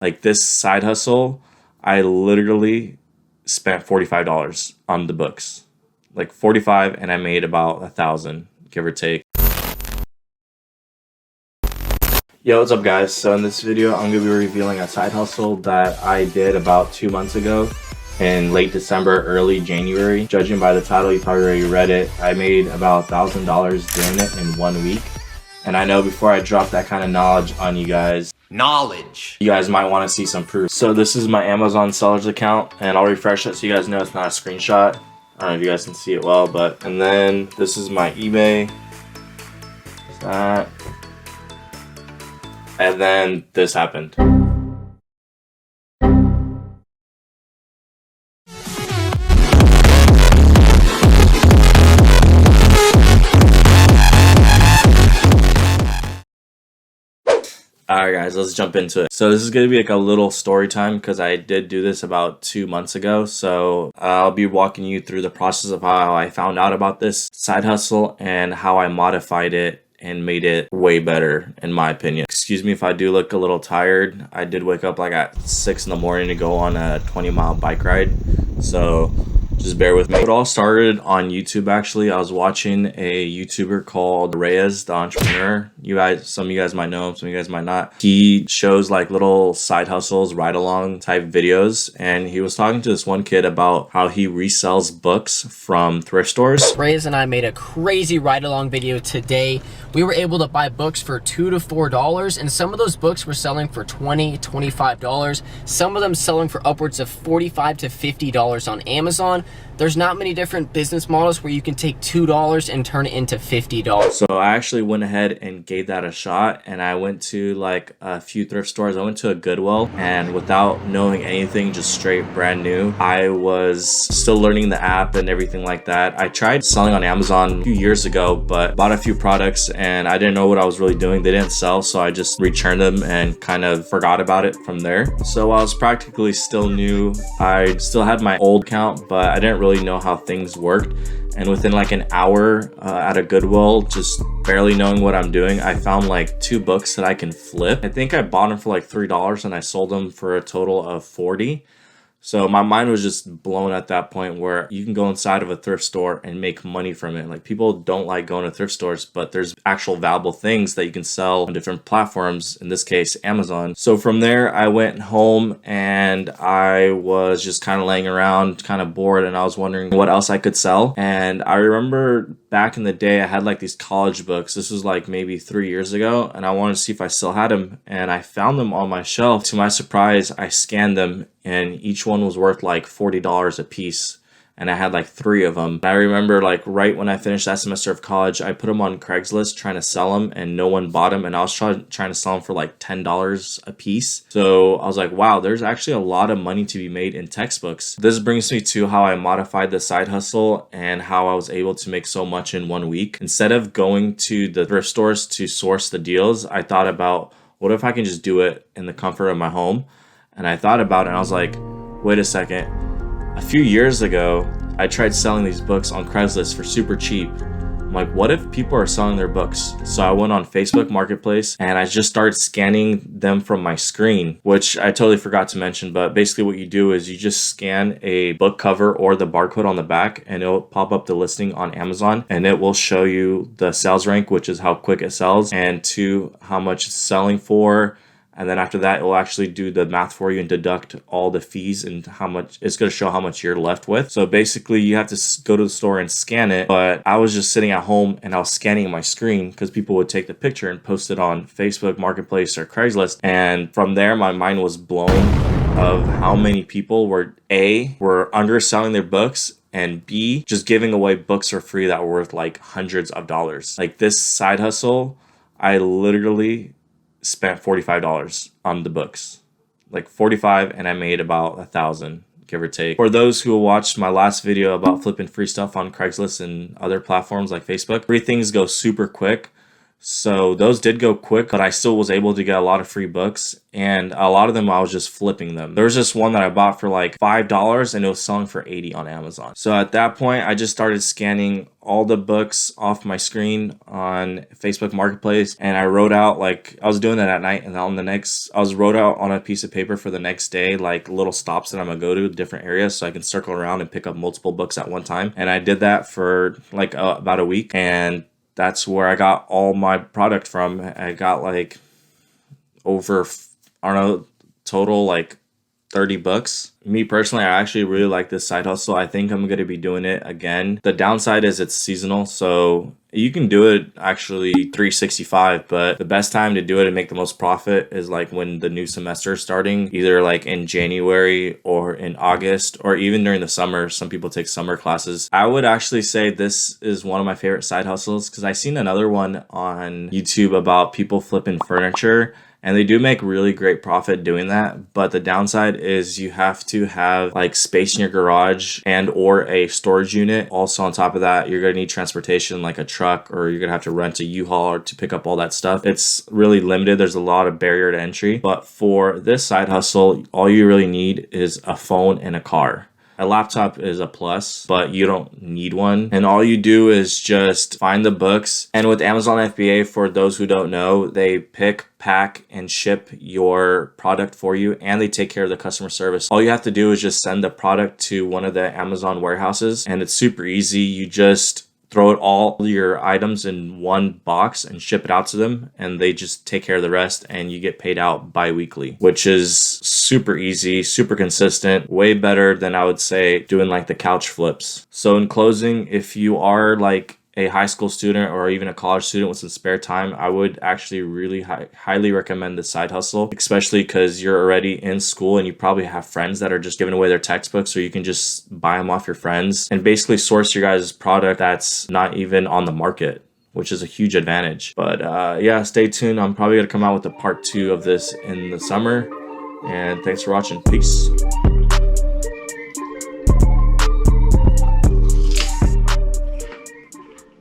Like this side hustle, I literally spent $45 on the books. Like 45, and I made about 1,000, give or take. Yo, what's up guys? So in this video, I'm gonna be revealing a side hustle that I did about 2 months ago in late December, early January. Judging by the title, you probably already read it. I made about $1,000 doing it in 1 week. And I know before I drop that kind of knowledge on you guys, you guys might want to see some proof. So this is my Amazon sellers account, and I'll refresh it so you guys know it's not a screenshot. I don't know if you guys can see it well, but, and then this is my eBay. That. And then this happened. Alright guys, let's jump into it. So this is going to be like a little story time because I did do this about 2 months ago. So I'll be walking you through the process of how I found out about this side hustle and how I modified it and made it way better in my opinion. Excuse me if I do look a little tired. I did wake up like at 6 in the morning to go on a 20-mile bike ride. So just bear with me. It all started on YouTube actually. I was watching a YouTuber called Reyes, the entrepreneur. You guys, some of you guys might know him, some of you guys might not. He shows like little side hustles, ride along type videos. And he was talking to this one kid about how he resells books from thrift stores. Reyes and I made a crazy ride along video today. We were able to buy books for $2 to $4, and some of those books were selling for $20, $25. Some of them selling for upwards of $45 to $50 on Amazon. There's not many different business models where you can take $2 and turn it into $50. So I actually went ahead and gave that a shot, and I went to like a few thrift stores. I went to a Goodwill, and without knowing anything, just straight brand new, I was still learning the app and everything like that. I tried selling on Amazon a few years ago, but bought a few products and I didn't know what I was really doing. They didn't sell, so I just returned them and kind of forgot about it from there. So I was practically still new. I still had my old account, but I didn't really know how things worked. And within like an hour at a Goodwill, just barely knowing what I'm doing, I found like 2 books that I can flip. I think I bought them for like $3 and I sold them for a total of $40. So my mind was just blown at that point where you can go inside of a thrift store and make money from it. Like people don't like going to thrift stores, but there's actual valuable things that you can sell on different platforms, in this case, Amazon. So from there, I went home and I was just kind of laying around, kind of bored, and I was wondering what else I could sell. And I remember back in the day, I had like these college books. This was like maybe 3 years ago, and I wanted to see if I still had them. And I found them on my shelf. To my surprise, I scanned them, and each one was worth like $40 a piece, and I had like 3 of them. I remember like right when I finished that semester of college, I put them on Craigslist trying to sell them, and no one bought them, and I was trying to sell them for like $10 a piece. So I was like, wow, there's actually a lot of money to be made in textbooks. This brings me to how I modified the side hustle and how I was able to make so much in 1 week. Instead of going to the thrift stores to source the deals, I thought about, what if I can just do it in the comfort of my home? And I thought about it and I was like, wait a second. A few years ago, I tried selling these books on Craigslist for super cheap. I'm like, what if people are selling their books? So I went on Facebook Marketplace and I just started scanning them from my screen, which I totally forgot to mention. But basically what you do is you just scan a book cover or the barcode on the back, and it'll pop up the listing on Amazon, and it will show you the sales rank, which is how quick it sells, and to how much it's selling for. And then after that, it will actually do the math for you and deduct all the fees and how much it's going to show how much you're left with. So basically you have to go to the store and scan it. But I was just sitting at home and I was scanning my screen because people would take the picture and post it on Facebook Marketplace or Craigslist. And from there, my mind was blown of how many people were underselling their books, and B, just giving away books for free that were worth like hundreds of dollars. Like this side hustle, I literally spent $45 on the books, like 45, and I made about 1,000, give or take. For those who watched my last video about flipping free stuff on Craigslist and other platforms like Facebook, free things go super quick. So those did go quick, but I still was able to get a lot of free books, and a lot of them I was just flipping them. There was just one that I bought for like $5 and it was selling for $80 on Amazon. So at that point, I just started scanning all the books off my screen on Facebook Marketplace, and I wrote out, like, I was doing that at night, and on the next, I was wrote out on a piece of paper for the next day, like little stops that I'm gonna go to different areas so I can circle around and pick up multiple books at one time. And I did that for like about a week, and that's where I got all my product from. I got like over, I don't know, total like 30 books. Me personally, I actually really like this side hustle. I think I'm going to be doing it again. The downside is it's seasonal, so you can do it actually 365, but the best time to do it and make the most profit is like when the new semester is starting, either like in January or in August, or even during the summer. Some people take summer classes. I would actually say this is one of my favorite side hustles, because I seen another one on YouTube about people flipping furniture, and they do make really great profit doing that. But the downside is you have to have like space in your garage and or a storage unit. Also on top of that, you're going to need transportation like a truck, or you're going to have to rent a U-Haul or to pick up all that stuff. It's really limited. There's a lot of barrier to entry. But for this side hustle, all you really need is a phone and a car. A laptop is a plus, but you don't need one. And all you do is just find the books. And with Amazon FBA, for those who don't know, they pick, pack, and ship your product for you, and they take care of the customer service. All you have to do is just send the product to one of the Amazon warehouses, and it's super easy. You just throw it all your items in one box and ship it out to them, and they just take care of the rest, and you get paid out bi-weekly, which is super easy, super consistent, way better than I would say doing like the couch flips. So in closing, if you are like a high school student or even a college student with some spare time, I would actually really highly recommend the side hustle, especially because you're already in school and you probably have friends that are just giving away their textbooks, or you can just buy them off your friends and basically source your guys' product that's not even on the market, which is a huge advantage. But yeah, stay tuned. I'm probably going to come out with a part 2 of this in the summer. And thanks for watching. Peace.